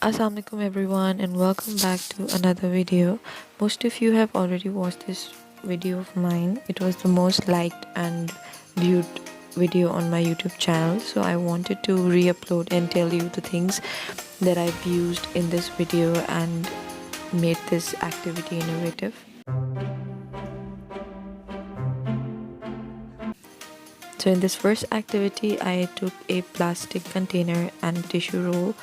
Assalamualaikum everyone, and welcome back to another video. Most of you have already watched this video of mine. It was the most liked and viewed video on my YouTube channel, so I wanted to re-upload and tell you the things that I've used in this video and made this activity innovative. So in this first activity, I took a plastic container and a tissue roll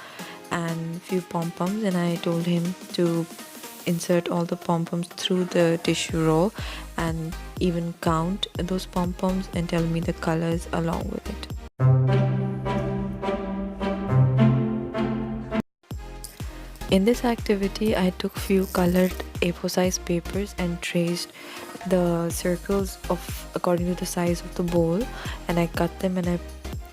and few pom-poms, and I told him to insert all the pom-poms through the tissue roll and even count those pom-poms and tell me the colors along with it. In this activity, I took few colored A4 size papers and traced the circles according to the size of the bowl, and I cut them and I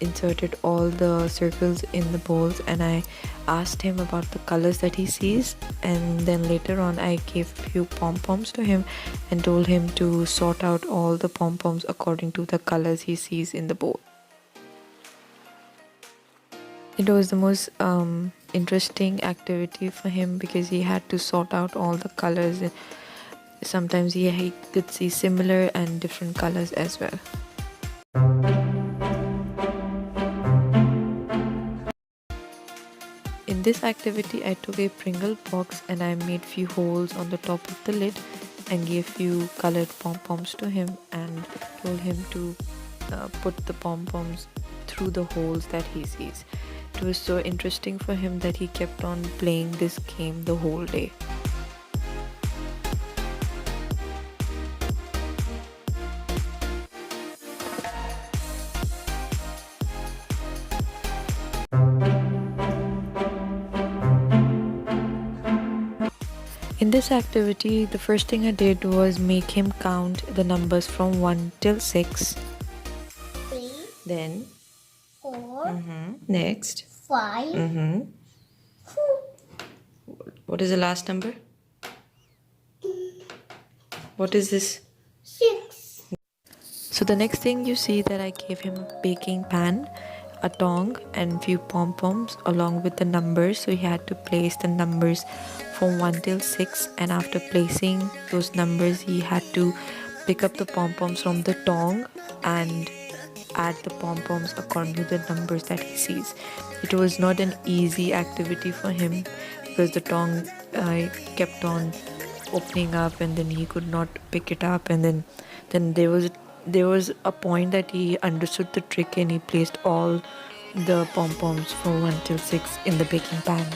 inserted all the circles in the bowls, and I asked him about the colors that he sees, and then later on I gave few pom-poms to him and told him to sort out all the pom-poms according to the colors he sees in the bowl. It was the most interesting activity for him because he had to sort out all the colors. Sometimes he could see similar and different colors as well. In this activity, I took a Pringle box and I made few holes on the top of the lid and gave few colored pom-poms to him and told him to put the pom-poms through the holes that he sees. It was so interesting for him that he kept on playing this game the whole day. In this activity, the first thing I did was make him count the numbers from 1 till 6. 3. Then 4. Next 5. What is the last number? What is this? 6. So the next thing you see that I gave him a baking pan, a tong and few pom-poms along with the numbers. So he had to place the numbers from 1 till 6, and after placing those numbers he had to pick up the pom-poms from the tong and add the pom-poms according to the numbers that he sees. It was not an easy activity for him because the tong kept on opening up and then he could not pick it up, and then there was a point that he understood the trick and he placed all the pom-poms from 1 till 6 in the baking pan.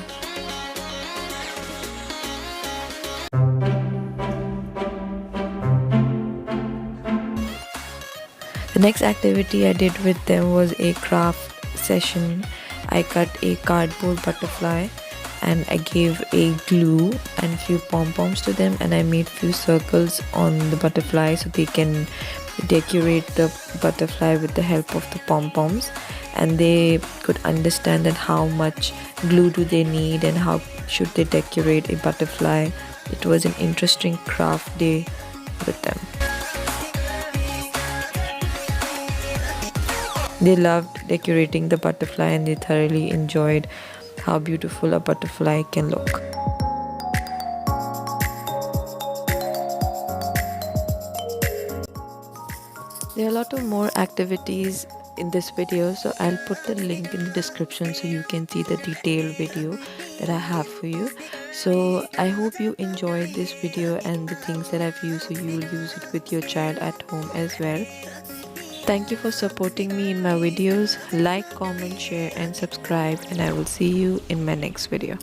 The next activity I did with them was a craft session. I cut a cardboard butterfly and I gave a glue and few pom-poms to them, and I made few circles on the butterfly so they can decorate the butterfly with the help of the pom-poms, and they could understand that how much glue do they need and how should they decorate a butterfly. It was an interesting craft day with them. They loved decorating the butterfly and they thoroughly enjoyed how beautiful a butterfly can look. There are a lot of more activities in this video, so I'll put the link in the description so you can see the detailed video that I have for you. So I hope you enjoyed this video and the things that I've used, so you'll use it with your child at home as well. Thank you for supporting me in my videos. Like, comment, share and subscribe, and I will see you in my next video.